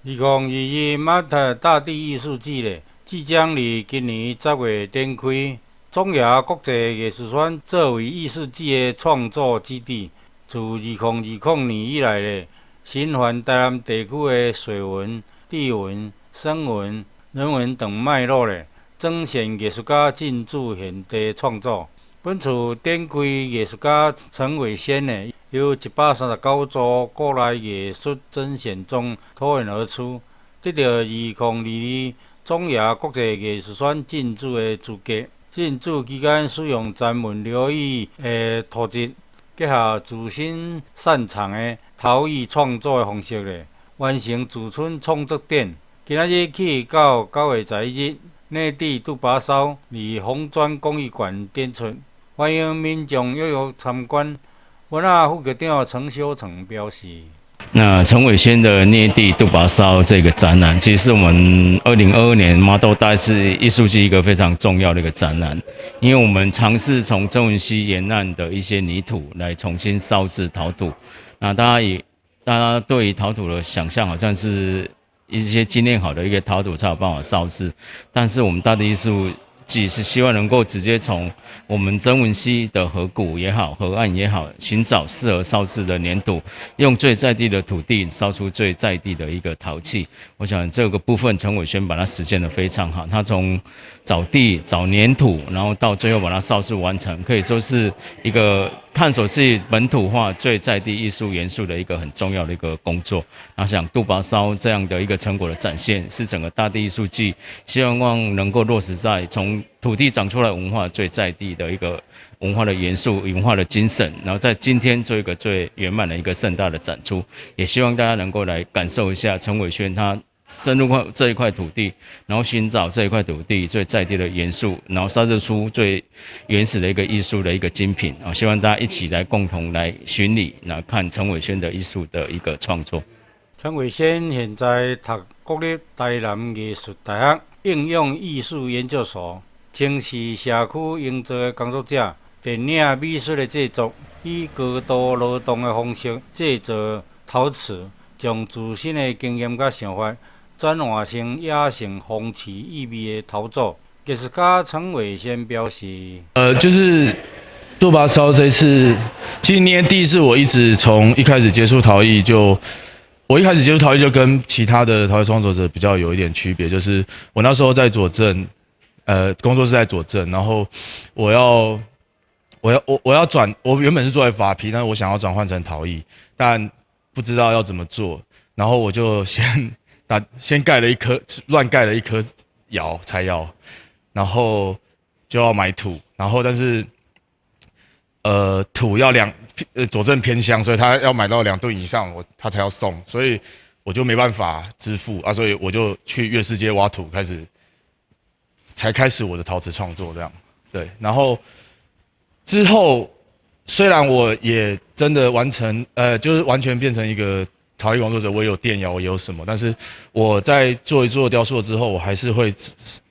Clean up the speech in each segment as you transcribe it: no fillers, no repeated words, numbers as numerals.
2021马特大地艺术季咧，即将于今年10月展开。中亚国际艺术圈作为艺术季的创作基地，自2020年以来咧，循环台南地区的水文、地文、声文、人文等脉络咧，展现艺术家进驻现地创作。本次展开艺术家陈伟先呢，由139组国内艺术甄选中脱颖而出，得到2022中亚国际艺术选进驻的资格。进驻期间使用专门领域的图纸，结合自身擅长的陶艺创作的方式咧，完成自春创作展。今仔日起到9月11日，内地杜巴烧于红砖公益馆展出。欢迎民众踊跃参观。文化副局长陈修成表示：那陈伟轩的捏地杜拔烧这个展览，其实是我们2022年麻豆大师艺术季一个非常重要的一个展览，因为我们尝试从曾文溪沿岸的一些泥土来重新烧制陶土。那大家对于陶土的想象好像是一些精炼好的一个陶土才有办法烧制，但是我们大地艺术季是希望能够直接从我们曾文溪的河谷也好、河岸也好，寻找适合烧制的粘土，用最在地的土地烧出最在地的一个陶器。我想这个部分陈伟轩把它实现得非常好，他从找地、找粘土，然后到最后把它烧制完成，可以说是一个探索自己本土化最在地艺术元素的一个很重要的一个工作。然后想杜拔烧这样的一个成果的展现，是整个大地艺术季希望能够落实在从土地长出来文化最在地的一个文化的元素、文化的精神，然后在今天做一个最圆满的一个盛大的展出，也希望大家能够来感受一下陈伟轩他深入这一块土地，然后寻找这一块土地最在地的元素，然后烧制出最原始的一个艺术的一个精品啊！希望大家一起来共同来巡礼，来看陈伟轩的艺术的一个创作。陈伟先现在读国立台南艺术大学应用艺术研究所，从事社区营造的工作者，电影美术的制作，以高度劳动的方式制作陶瓷，将自身的经验甲想法转换成野性风趣意味的陶作。艺术家陈伟先表示：就是杜巴烧这一次，其实捏地是我一直从一开始接触陶艺我一开始接触陶艺就跟其他的陶艺创作者比较有一点区别，就是我那时候在左镇，工作室在左镇，然后我要转，我原本是做 FRP，但是我想要转换成陶艺，但不知道要怎么做，然后我就先盖了乱盖了一棵柴窑，然后就要买土，然后但是土要佐证偏乡，所以他要买到2吨以上，他才要送，所以我就没办法支付啊，所以我就去月世界挖土，才开始我的陶瓷创作这样。对，然后之后虽然我也真的就是完全变成一个陶艺工作者，我也有电窑，我也有什么，但是我在做一做雕塑之后，我还是会，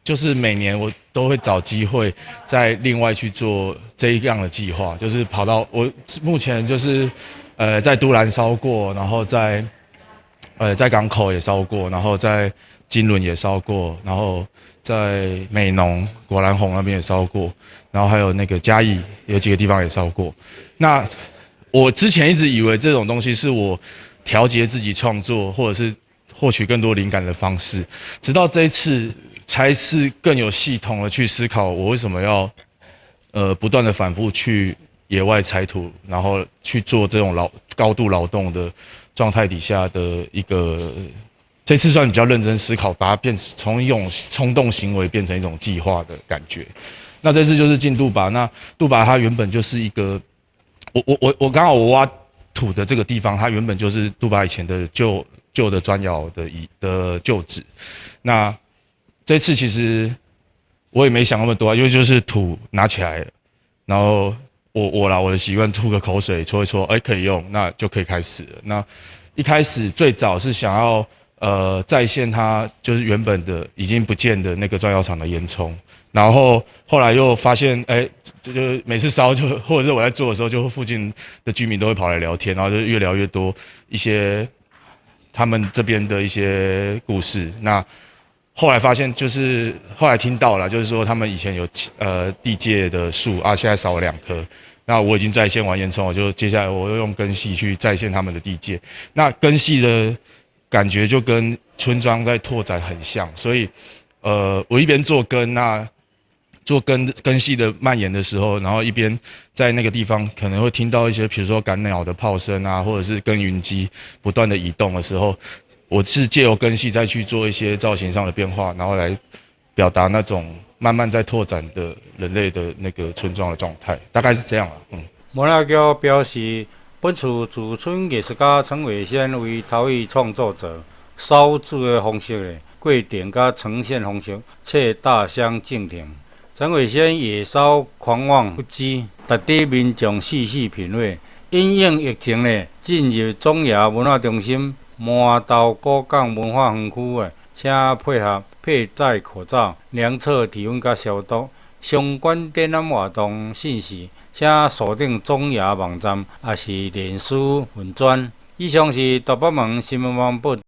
就是每年我都会找机会再另外去做这一样的计划，就是跑到我目前就是在都兰烧过，然后在港口也烧过，然后在金轮也烧过，然后在美浓果然红那边也烧过，然后还有那个嘉义有几个地方也烧过。那我之前一直以为这种东西是我调节自己创作或者是获取更多灵感的方式，直到这一次才是更有系统的去思考我为什么要不断的反复去野外采土，然后去做这种高度劳动的状态底下的一个。这次算比较认真思考，把它从一种冲动行为变成一种计划的感觉。那这次就是进杜巴，那杜巴它原本就是一个，我刚好我挖土的这个地方，它原本就是杜巴以前的旧的砖窑的旧址。那这次其实我也没想那么多，因为就是土拿起来了，然后我的习惯吐个口水搓一搓，可以用，那就可以开始了。那一开始最早是想要再现它就是原本的已经不见的那个砖窑厂的烟囱，然后后来又发现就每次烧或者是我在做的时候，就附近的居民都会跑来聊天，然后就越聊越多一些他们这边的一些故事。那后来发现，就是后来听到了，就是说他们以前有地界的树啊，现在少了2棵。那我已经在线完烟囱，我就接下来我又用根系去再现他们的地界。那根系的感觉就跟村庄在拓展很像，所以我一边做根，那做根系的蔓延的时候，然后一边在那个地方可能会听到一些，比如说赶鸟的炮声啊，或者是耕耘机不断的移动的时候，我是借由根系再去做一些造型上的变化，然后来表达那种慢慢在拓展的人类的那个村庄的状态，大概是这样了。摩拉桥表示，本次驻村艺术家陈伟先为头一创作者，烧制的方式的过程甲呈现方式，且大相径庭。陈伟先野烧狂妄不羁，值得民众细细品味。因应疫情呢，进入中亚文化中心麻豆古港文化园区的，请配合佩戴口罩、量测体温甲消毒。相关展览活动信息，请锁定中亚网站，也是脸书粉专。以上是台北门新闻网报。